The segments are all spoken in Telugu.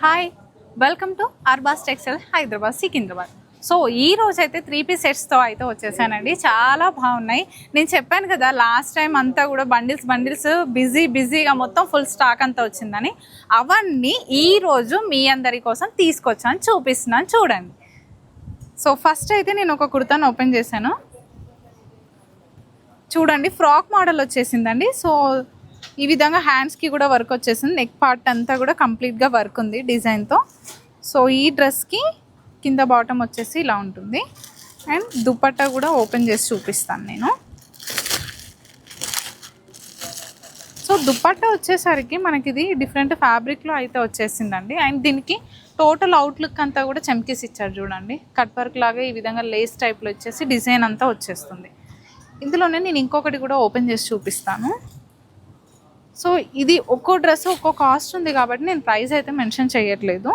Hi, welcome to Arbaz textile Hyderabad Secunderabad. So ఈ రోజు అయితే 3 పీస్ సెట్స్తో అయితే వచ్చేసానండి. చాలా బాగున్నాయి. నేను చెప్పాను కదా లాస్ట్ టైం అంతా కూడా బండిల్స్ బిజీగా మొత్తం ఫుల్ స్టాక్ అంతా వచ్చిందని. అవన్నీ ఈరోజు మీ అందరి కోసం తీసుకొచ్చాను, చూపిస్తున్నాను చూడండి. సో ఫస్ట్ అయితే నేను ఒక కుర్తాను ఓపెన్ చేశాను. చూడండి, ఫ్రాక్ మోడల్ వచ్చేసిందండి. సో ఈ విధంగా హ్యాండ్స్కి కూడా వర్క్ వచ్చేసింది. నెక్ పార్ట్ అంతా కూడా కంప్లీట్గా వర్క్ ఉంది డిజైన్తో. సో ఈ డ్రెస్కి కింద బాటమ్ వచ్చేసి ఇలా ఉంటుంది. అండ్ దుపట్టా కూడా ఓపెన్ చేసి చూపిస్తాను నేను. సో దుపట్టా వచ్చేసరికి మనకి ఇది డిఫరెంట్ ఫ్యాబ్రిక్లో అయితే వచ్చేసిందండి. అండ్ దీనికి టోటల్ అవుట్లుక్ అంతా కూడా చమ్కీస్ ఇచ్చారు చూడండి. కట్ వర్క్ లాగా ఈ విధంగా లేస్ టైప్లో వచ్చేసి డిజైన్ అంతా వచ్చేస్తుంది. ఇందులోనే నేను ఇంకొకటి కూడా ఓపెన్ చేసి చూపిస్తాను. సో ఇది ఒక్కో డ్రెస్ ఒక్కో కాస్ట్ ఉంది కాబట్టి నేను ప్రైస్ అయితే మెన్షన్ చేయట్లేదు.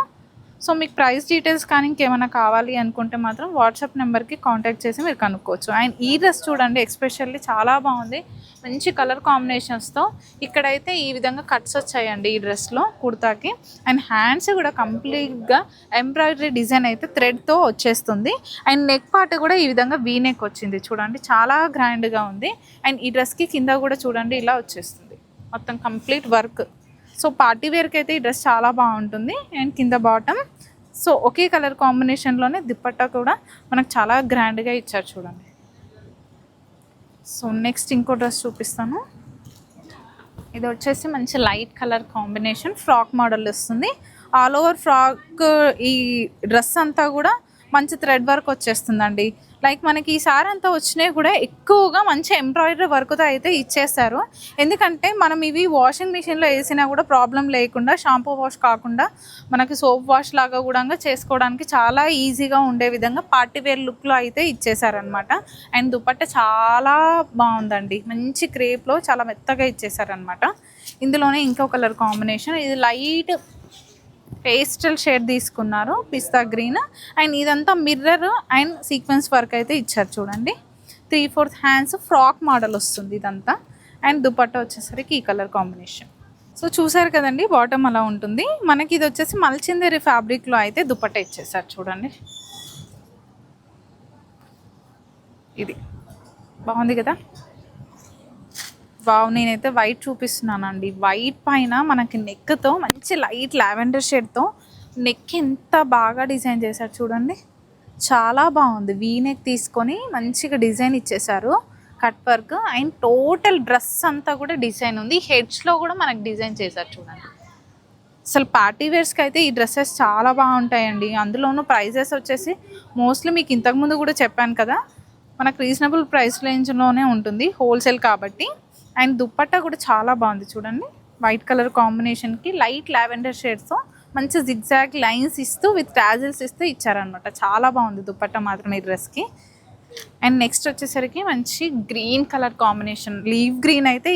సో మీకు ప్రైస్ డీటెయిల్స్ కానీ ఇంకేమైనా కావాలి అనుకుంటే మాత్రం వాట్సాప్ నెంబర్కి కాంటాక్ట్ చేసి మీరు కనుక్కోవచ్చు. అండ్ ఈ డ్రెస్ చూడండి, ఎస్పెషల్లీ చాలా బాగుంది. మంచి కలర్ కాంబినేషన్స్తో ఇక్కడైతే ఈ విధంగా కట్స్ వచ్చాయండి ఈ డ్రెస్లో కుర్తాకి. అండ్ హ్యాండ్స్ కూడా కంప్లీట్గా ఎంబ్రాయిడరీ డిజైన్ అయితే థ్రెడ్తో వచ్చేస్తుంది. అండ్ నెక్ పార్ట్ కూడా ఈ విధంగా వీ నెక్ వచ్చింది చూడండి, చాలా గ్రాండ్గా ఉంది. అండ్ ఈ డ్రెస్కి కింద కూడా చూడండి ఇలా వచ్చేస్తుంది మొత్తం కంప్లీట్ వర్క్. సో పార్టీ వేర్కి అయితే ఈ డ్రెస్ చాలా బాగుంటుంది. అండ్ కింద బాటమ్ సో ఒకే కలర్ కాంబినేషన్లోనే దుపట్టా కూడా మనకు చాలా గ్రాండ్గా ఇచ్చారు చూడండి. సో నెక్స్ట్ ఇంకో డ్రెస్ చూపిస్తాను. ఇది వచ్చేసి మంచి light colour combination frock model వస్తుంది. ఆల్ ఓవర్ ఫ్రాక్ ఈ డ్రెస్ అంతా కూడా మంచి థ్రెడ్ వర్క్ వచ్చేస్తుందండి. లైక్ మనకి ఈసారి అంతా వచ్చినాయి కూడా ఎక్కువగా మంచి ఎంబ్రాయిడరీ వర్క్తో అయితే ఇచ్చేస్తారు. ఎందుకంటే మనం ఇవి వాషింగ్ మిషన్లో వేసినా కూడా ప్రాబ్లం లేకుండా, షాంపూ వాష్ కాకుండా మనకి సోప్ వాష్ లాగా కూడా చేసుకోవడానికి చాలా ఈజీగా ఉండే విధంగా పార్టీ వేర్ లుక్లో అయితే ఇచ్చేసారనమాట. అండ్ దుపట్టా చాలా బాగుందండి, మంచి క్రేప్లో చాలా మెత్తగా ఇచ్చేసారనమాట. ఇందులోనే ఇంకో కలర్ కాంబినేషన్, ఇది లైట్ పేస్టల్ షేడ్ తీసుకున్నారు, పిస్తా గ్రీన్. అండ్ ఇదంతా మిర్రర్ అండ్ సీక్వెన్స్ వర్క్ అయితే ఇచ్చారు చూడండి. 3/4 హ్యాండ్స్ ఫ్రాక్ మోడల్ వస్తుంది ఇదంతా. అండ్ దుపట్టా వచ్చేసరికి ఈ కలర్ కాంబినేషన్. సో చూసారు కదండి, బాటమ్ అలా ఉంటుంది. మనకి ఇది వచ్చేసి మల్చిందేరి ఫ్యాబ్రిక్లో అయితే దుపట్టా ఇచ్చేసారు చూడండి. ఇది బాగుంది కదా. వావ్, నేనైతే వైట్ చూపిస్తున్నానండి. వైట్ పైన మనకి నెక్తో మంచి లైట్ లావెండర్ షేడ్తో నెక్ ఎంత బాగా డిజైన్ చేశారు చూడండి, చాలా బాగుంది. వీ నెక్ తీసుకొని మంచిగా డిజైన్ ఇచ్చేసారు, cut work. And total dress అంతా కూడా డిజైన్ ఉంది. హెడ్స్లో కూడా మనకు డిజైన్ చేశారు చూడండి. అసలు పార్టీ వేర్స్కి అయితే ఈ డ్రెస్సెస్ చాలా బాగుంటాయండి. అందులోనూ ప్రైజెస్ వచ్చేసి మోస్ట్లీ మీకు ఇంతకుముందు కూడా చెప్పాను కదా, మనకు రీజనబుల్ ప్రైస్ రేంజ్లోనే ఉంటుంది, హోల్సేల్ కాబట్టి. అండ్ దుపట్టా కూడా చాలా బాగుంది చూడండి, వైట్ కలర్ కాంబినేషన్కి లైట్ లావెండర్ షేడ్స్తో మంచి జిగ్జాగ్ లైన్స్ ఇస్తూ విత్ టాజిల్స్ ఇస్తూ ఇచ్చారనమాట. చాలా బాగుంది దుపట్టా మాత్రం ఈ డ్రెస్కి. అండ్ నెక్స్ట్ వచ్చేసరికి మంచి green colour combination, leave green అయితే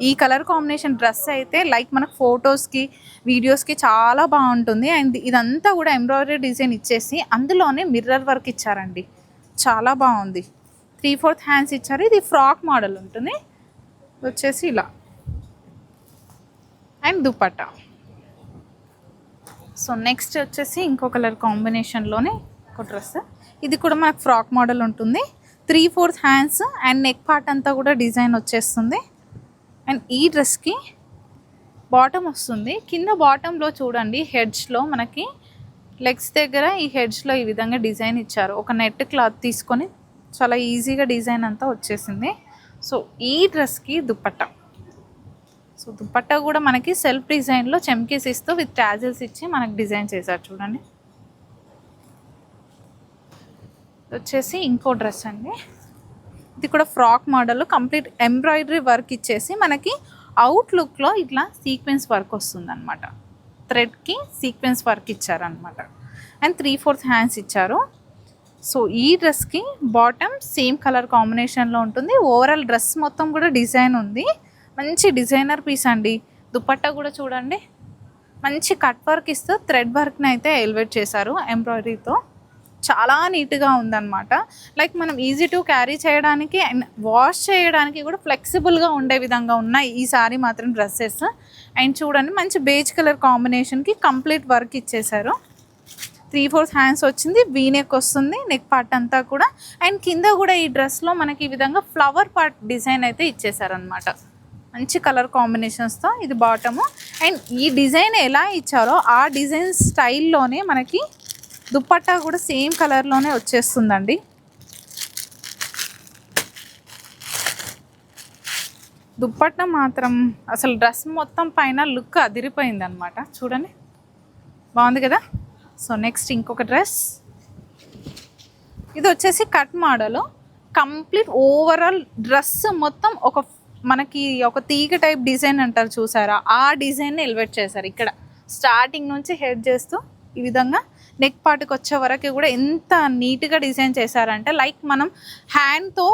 ఈ కలర్ కాంబినేషన్ డ్రెస్ అయితే లైక్ మనకు ఫొటోస్కి వీడియోస్కి చాలా బాగుంటుంది. అండ్ ఇదంతా కూడా ఎంబ్రాయిడరీ డిజైన్ ఇచ్చేసి అందులోనే మిర్రర్ వర్క్ ఇచ్చారండి, చాలా బాగుంది. 3/4 హ్యాండ్స్ ఇచ్చారు. ఇది ఫ్రాక్ మోడల్ ఉంటుంది వచ్చేసి ఇలా. అండ్ దుపట్టా. సో నెక్స్ట్ వచ్చేసి ఇంకో కలర్ కాంబినేషన్లోనే ఒక డ్రెస్. ఇది కూడా మనకు ఫ్రాక్ మోడల్ ఉంటుంది. 3/4 హ్యాండ్స్ అండ్ నెక్ పార్ట్ అంతా కూడా డిజైన్ వచ్చేస్తుంది. అండ్ ఈ డ్రెస్కి బాటమ్ వస్తుంది. కింద బాటంలో చూడండి, హెడ్స్లో మనకి లెగ్స్ దగ్గర ఈ హెడ్స్లో ఈ విధంగా డిజైన్ ఇచ్చారు. ఒక నెట్ క్లాత్ తీసుకొని చాలా ఈజీగా డిజైన్ అంతా వచ్చేసింది. సో ఈ డ్రెస్కి దుపట్టా. సో దుపట్టా కూడా మనకి సెల్ఫ్ డిజైన్లో చెమ్కీస్ ఇస్తూ విత్ టాజిల్స్ ఇచ్చి మనకి డిజైన్ చేశారు చూడండి. వచ్చేసి ఇంకో డ్రెస్ అండి. ఇది కూడా frock model, complete embroidery work ఇచ్చేసి మనకి అవుట్లుక్లో ఇట్లా సీక్వెన్స్ వర్క్ వస్తుంది అనమాట. థ్రెడ్కి సీక్వెన్స్ వర్క్ ఇచ్చారనమాట. అండ్ 3/4 హ్యాండ్స్ ఇచ్చారు. సో ఈ డ్రెస్కి బాటమ్ సేమ్ కలర్ కాంబినేషన్లో ఉంటుంది. ఓవరాల్ డ్రెస్ మొత్తం కూడా డిజైన్ ఉంది, మంచి డిజైనర్ పీస్ అండి. దుపట్టా కూడా చూడండి, మంచి కట్ వర్క్ ఇస్తూ థ్రెడ్ వర్క్ని అయితే ఎలివేట్ చేశారు ఎంబ్రాయిడరీతో, చాలా నీట్గా ఉందన్నమాట. లైక్ మనం ఈజీ టు క్యారీ చేయడానికి అండ్ వాష్ చేయడానికి కూడా ఫ్లెక్సిబుల్గా ఉండే విధంగా ఉన్నాయి ఈ సారీ మాత్రం డ్రెస్సెస్. అండ్ చూడండి మంచి బేజ్ కలర్ కాంబినేషన్కి కంప్లీట్ వర్క్ ఇచ్చేసారు. 3/4 హ్యాండ్స్ వచ్చింది, వీ నెక్ వస్తుంది, నెక్ పార్ట్ అంతా కూడా. అండ్ కింద కూడా ఈ డ్రెస్లో మనకి ఈ విధంగా ఫ్లవర్ పార్ట్ డిజైన్ అయితే ఇచ్చేసారనమాట. మంచి కలర్ కాంబినేషన్స్తో. ఇది బాటము. అండ్ ఈ డిజైన్ ఎలా ఇచ్చారో ఆ డిజైన్ స్టైల్లోనే మనకి దుప్పట్టా కూడా సేమ్ కలర్లోనే వచ్చేస్తుందండి. దుప్పట్టా మాత్రం అసలు డ్రెస్ మొత్తం పైన లుక్ అదిరిపోయింది అనమాట. చూడండి బాగుంది కదా. సో నెక్స్ట్ ఇంకొక డ్రెస్. ఇది వచ్చేసి cut model. Complete overall dress మొత్తం మనకి ఒక తీగ టైప్ డిజైన్ అంటారు చూసారా, ఆ డిజైన్ని ఎలివేట్ చేశారు. ఇక్కడ స్టార్టింగ్ నుంచి హెడ్ చేస్తూ ఈ విధంగా నెక్ పార్ట్కి వచ్చే వరకు కూడా ఎంత నీట్గా డిజైన్ చేశారంటే లైక్ మనం హ్యాండ్తో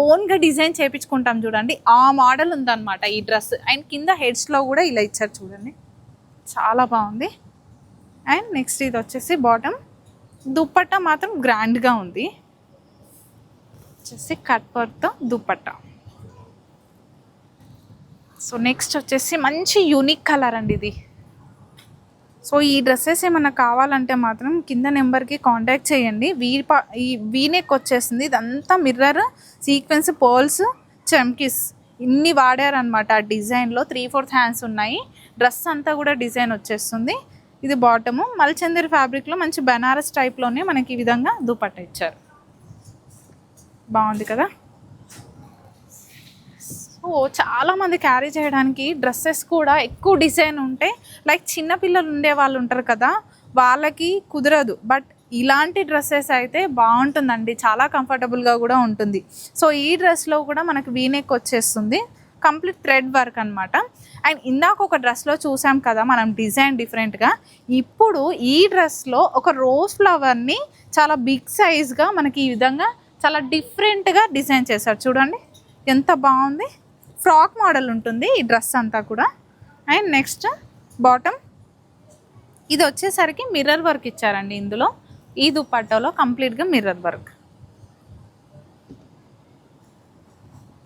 ఓన్గా డిజైన్ చేయించుకుంటాం చూడండి, ఆ మోడల్ ఉందన్నమాట ఈ డ్రెస్. అండ్ కింద హెడ్స్లో కూడా ఇలా ఇచ్చారు చూడండి, చాలా బాగుంది. అండ్ నెక్స్ట్ ఇది వచ్చేసి బాటమ్. దుప్పట్టా మాత్రం గ్రాండ్గా ఉంది. వచ్చేసి కట్ వర్క్తో దుప్పట్టా. సో నెక్స్ట్ వచ్చేసి మంచి యూనిక్ కలర్ అండి ఇది. సో ఈ డ్రెస్సెస్ ఏమన్నా కావాలంటే మాత్రం కింద నెంబర్కి కాంటాక్ట్ చేయండి. ఈ వీనెక్ వచ్చేసింది, ఇదంతా మిర్రర్ సీక్వెన్స్ పర్ల్స్ చమ్కీస్ ఇన్ని వాడారనమాట. ఆ డిజైన్లో 3/4 హ్యాండ్స్ ఉన్నాయి. డ్రెస్ అంతా కూడా డిజైన్ వచ్చేస్తుంది. ఇది బాటము. మల్చందరి ఫ్యాబ్రిక్లో మంచి బనారస్ టైప్లోనే మనకి ఈ విధంగా దుపట్టా ఇచ్చారు. బాగుంది కదా. సో చాలామంది క్యారీ చేయడానికి డ్రెస్సెస్ కూడా ఎక్కువ డిజైన్ ఉంటే లైక్ చిన్నపిల్లలు ఉండే వాళ్ళు ఉంటారు కదా, వాళ్ళకి కుదరదు. బట్ ఇలాంటి డ్రెస్సెస్ అయితే బాగుంటుందండి, చాలా కంఫర్టబుల్గా కూడా ఉంటుంది. సో ఈ డ్రెస్లో కూడా మనకి వీనెక్ వచ్చేస్తుంది, కంప్లీట్ థ్రెడ్ వర్క్ అనమాట. అండ్ ఇందాక ఒక డ్రెస్లో చూసాం కదా మనం డిజైన్ డిఫరెంట్గా, ఇప్పుడు ఈ డ్రెస్లో ఒక రోజ్ ఫ్లవర్ని చాలా బిగ్ సైజ్గా మనకి ఈ విధంగా చాలా డిఫరెంట్గా డిజైన్ చేశారు. చూడండి ఎంత బాగుంది. ఫ్రాక్ మోడల్ ఉంటుంది ఈ డ్రెస్ అంతా కూడా. And next bottom. ఇది వచ్చేసరికి మిర్రర్ వర్క్ ఇచ్చారండి ఇందులో. ఈ దుపట్టాలో కంప్లీట్గా మిర్రర్ వర్క్.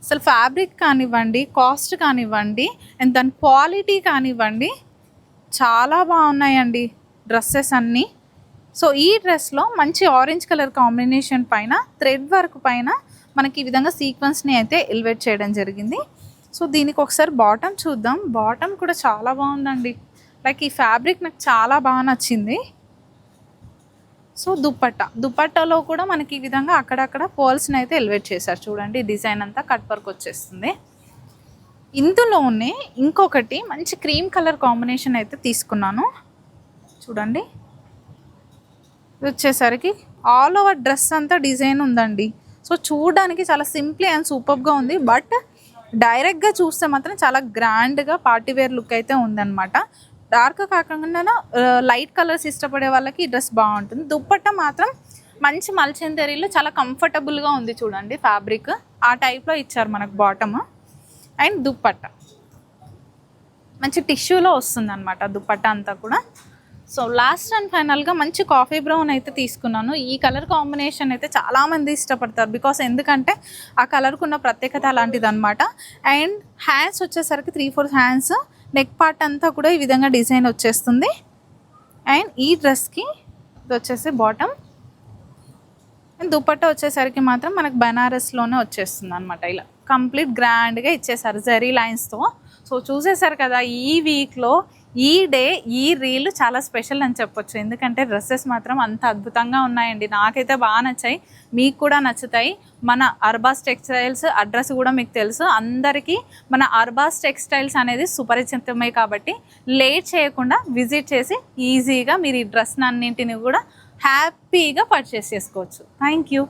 అసలు ఫ్యాబ్రిక్ కానివ్వండి, కాస్ట్ కానివ్వండి, అండ్ దాని క్వాలిటీ కానివ్వండి, చాలా బాగున్నాయండి డ్రెస్సెస్ అన్నీ. సో ఈ డ్రెస్లో మంచి ఆరెంజ్ కలర్ కాంబినేషన్ పైన థ్రెడ్ వర్క్ పైన మనకి ఈ విధంగా సీక్వెన్స్ని అయితే ఎలివేట్ చేయడం జరిగింది. సో దీనికి ఒకసారి బాటమ్ చూద్దాం. బాటమ్ కూడా చాలా బాగుందండి. లైక్ ఈ ఫ్యాబ్రిక్ నాకు చాలా బాగా నచ్చింది. సో దుపట్టాలో కూడా మనకి ఈ విధంగా అక్కడక్కడ పర్ల్స్ని అయితే ఎలివేట్ చేశారు. చూడండి డిజైన్ అంతా కట్ వర్క్ వచ్చేస్తుంది. ఇందులోనే ఇంకొకటి మంచి క్రీమ్ కలర్ కాంబినేషన్ అయితే తీసుకున్నాను. చూడండి ఇది వచ్చేసరికి ఆల్ ఓవర్ డ్రెస్ అంతా డిజైన్ ఉందండి. సో చూడడానికి చాలా సింప్లీ అండ్ సూపర్గా ఉంది. బట్ డైరెక్ట్గా చూస్తే మాత్రం చాలా గ్రాండ్గా పార్టీవేర్ లుక్ అయితే ఉందన్నమాట. డార్క్ కాకుండా లైట్ కలర్స్ ఇష్టపడే వాళ్ళకి ఈ డ్రెస్ బాగుంటుంది. దుప్పట్టా మాత్రం మంచి మల్చందరిలో చాలా కంఫర్టబుల్గా ఉంది. చూడండి ఫ్యాబ్రిక్ ఆ టైప్లో ఇచ్చారు మనకు బాటమ్. అండ్ దుప్పట్టా మంచి టిష్యూలో వస్తుంది అనమాట దుప్పట్టా అంతా కూడా. సో లాస్ట్ అండ్ ఫైనల్గా మంచి కాఫీ బ్రౌన్ అయితే తీసుకున్నాను. ఈ కలర్ కాంబినేషన్ అయితే చాలామంది ఇష్టపడతారు, బికాస్ ఎందుకంటే ఆ కలర్కు ఉన్న ప్రత్యేకత అలాంటిది అనమాట. అండ్ హ్యాండ్స్ వచ్చేసరికి 3/4 హ్యాండ్స్, నెక్ పార్ట్ అంతా కూడా ఈ విధంగా డిజైన్ వచ్చేస్తుంది. అండ్ ఈ డ్రెస్కి ఇది వచ్చేసి బాటమ్. అండ్ దుపట్టా వచ్చేసరికి మాత్రం మనకు బనారస్లోనే వచ్చేస్తుంది అనమాట. ఇలా కంప్లీట్ గ్రాండ్గా ఇచ్చేసారు జరీ లైన్స్తో. సో చూసేసారు కదా, ఈ వీక్లో ఈ డే ఈ రీల్ చాలా స్పెషల్ అని చెప్పొచ్చు. ఎందుకంటే డ్రెస్సెస్ మాత్రం అంత అద్భుతంగా ఉన్నాయండి. నాకైతే బాగా నచ్చాయి, మీకు కూడా నచ్చుతాయి. మన అర్బాస్ టెక్స్టైల్స్ అడ్రస్ కూడా మీకు తెలుసు అందరికీ. మన అర్బాస్ టెక్స్టైల్స్ అనేది సుపరిచితమే కాబట్టి లేట్ చేయకుండా విజిట్ చేసి ఈజీగా మీరు ఈ డ్రెస్ అన్నింటిని కూడా హ్యాపీగా పర్చేస్ చేసుకోవచ్చు. Thank you.